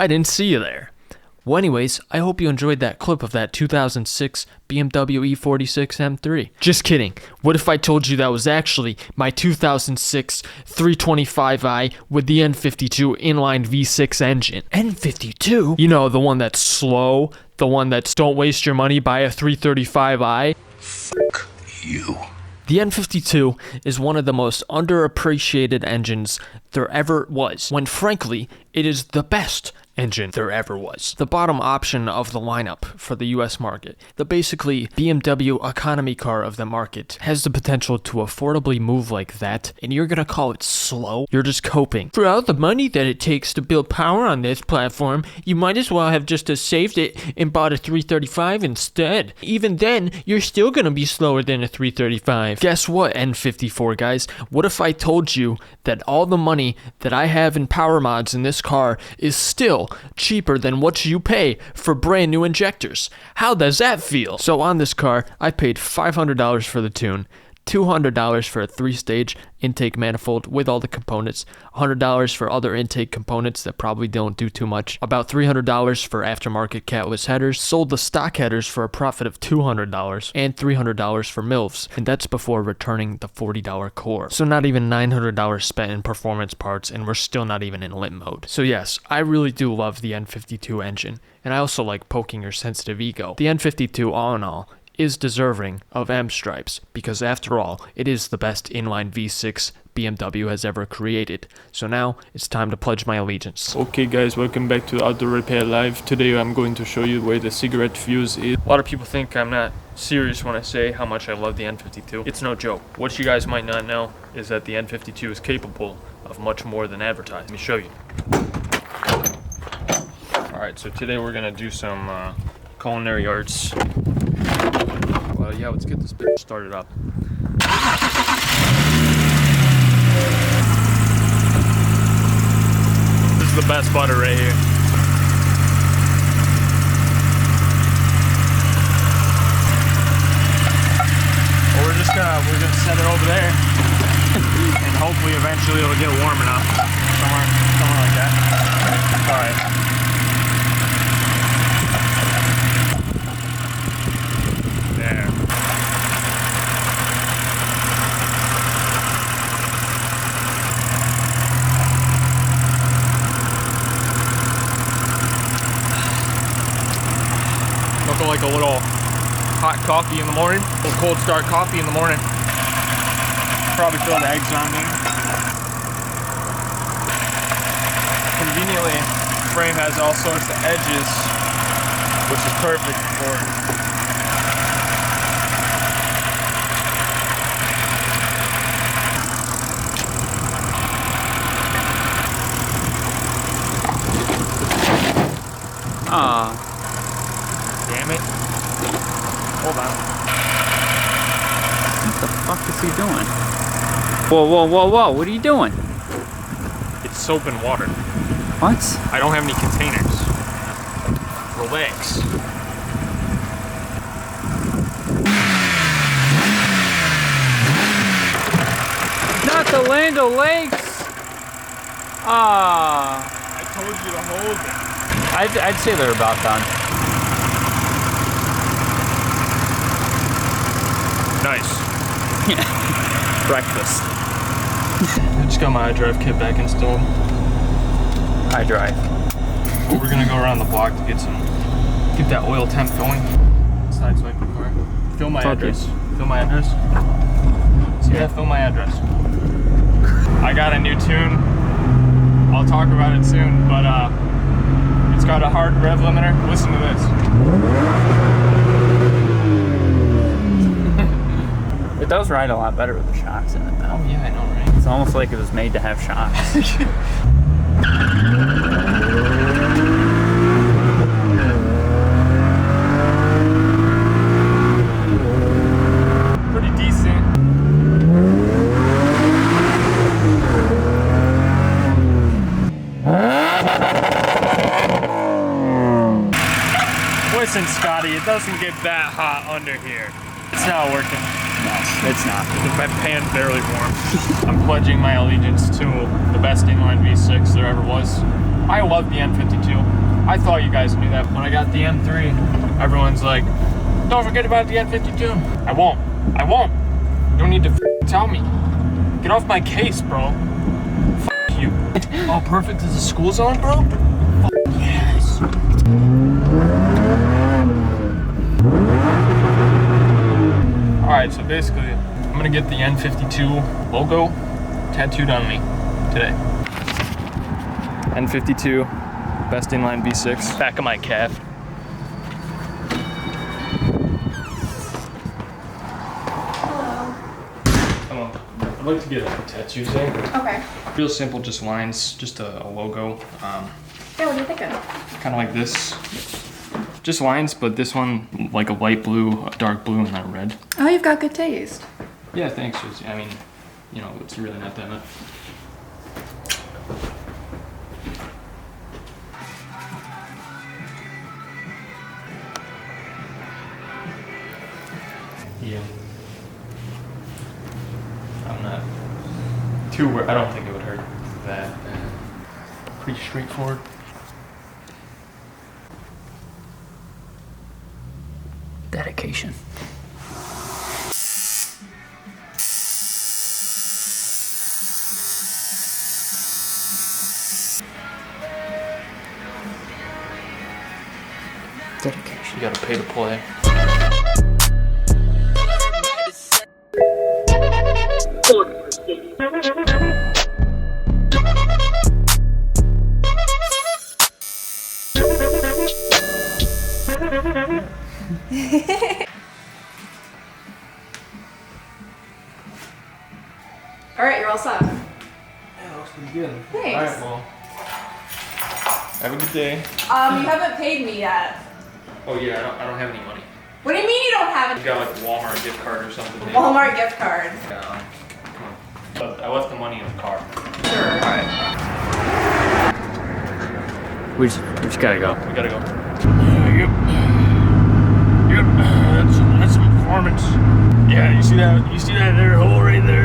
I didn't see you there. Well, anyways, I hope you enjoyed that clip of that 2006 BMW E46 M3. Just kidding. What if I told you that was actually my 2006 325i with the N52 inline V6 engine? N52? You know, the one that's slow, the one that's don't waste your money, buy a 335i. Fuck you. The N52 is one of the most underappreciated engines there ever was, when frankly, it is the best engine there ever was. The bottom option of the lineup for the US market, the basically BMW economy car of the market, has the potential to affordably move like that, and you're gonna call it slow? You're just coping. For all the money that it takes to build power on this platform, you might as well have just saved it and bought a 335 instead. Even then, you're still gonna be slower than a 335. Guess what, N54 guys? What if I told you that all the money that I have in power mods in this car is still cheaper than what you pay for brand new injectors? How does that feel? So on this car, I paid $500 for the tune, $200 for a 3-stage intake manifold with all the components, $100 for other intake components that probably don't do too much, about $300 for aftermarket catless headers, sold the stock headers for a profit of $200, and $300 for MILFs, and that's before returning the $40 core. So not even $900 spent in performance parts, and we're still not even in lit mode. So yes, I really do love the N52 engine, and I also like poking your sensitive ego. The N52, all in all, is deserving of M stripes, because after all, it is the best inline V6 BMW has ever created. So now, it's time to pledge my allegiance. Okay guys, welcome back to Outdoor Repair Live. Today I'm going to show you where the cigarette fuse is. A lot of people think I'm not serious when I say how much I love the N52. It's no joke. What you guys might not know is that the N52 is capable of much more than advertised. Let me show you. Alright, so today we're gonna do some culinary arts. Well, yeah, let's get this bitch started up. This is the best butter right here. Well, we're gonna set it over there, and hopefully eventually it'll get warm enough. Somewhere like that. All right. There. Looking like a little hot coffee in the morning, a little cold start coffee in the morning. Probably throw the eggs on there. Conveniently, the frame has all sorts of edges, which is perfect for it. Aw. Damn it. Hold on. What the fuck is he doing? Whoa, whoa, whoa, whoa, what are you doing? It's soap and water. What? I don't have any containers. Relax. Not the Land O'Lakes! Ah. I told you to hold it. I'd say they're about done. Nice. Breakfast. I just got my iDrive kit back installed. iDrive. Well, we're gonna go around the block to get that oil temp going. Sideswipe the car. Fill my address. Fill my address. See that? Fill my address. I got a new tune. I'll talk about it soon, but it's got a hard rev limiter. Listen to this. It does ride a lot better with the shocks in it though. Oh yeah, I know, right? It's almost like it was made to have shocks. Pretty decent. Listen, Scotty, it doesn't get that hot under here. It's not working. No, it's not. My pan's barely warm. I'm pledging my allegiance to the best inline V6 there ever was. I love the N52. I thought you guys knew that. When I got the M3, everyone's like, don't forget about the N52. I won't. I won't. You don't need to tell me. Get off my case, bro. You. Oh, perfect is the school zone, bro? Yes. Alright, so basically, I'm gonna get the N52 logo tattooed on me today. N52, best inline V6, back of my calf. Hello. I'd like to get a tattoo today. Okay. Real simple, just lines, just a logo. Yeah, what are you thinking? Kind of like this. Just lines, but this one like a light blue, a dark blue, and then red. Oh, you've got good taste. Yeah, thanks, Josie. I mean, you know, it's really not that much. Yeah. I'm not too worried. I don't think it would hurt that bad. Pretty straightforward. Dedication. Dedication. You gotta pay to play. All right, you're all set. Yeah, looks pretty good. Thanks. Alright, well. Have a good day. You haven't paid me yet. Oh yeah, I don't have any money. What do you mean you don't have You a got like a Walmart gift card or something? maybe? Walmart gift card? Yeah, come on. But I left the money in the car. Sure. Alright, We just gotta go. we gotta go. Yep. Yep. That's some performance. Yeah, you see that there hole right there?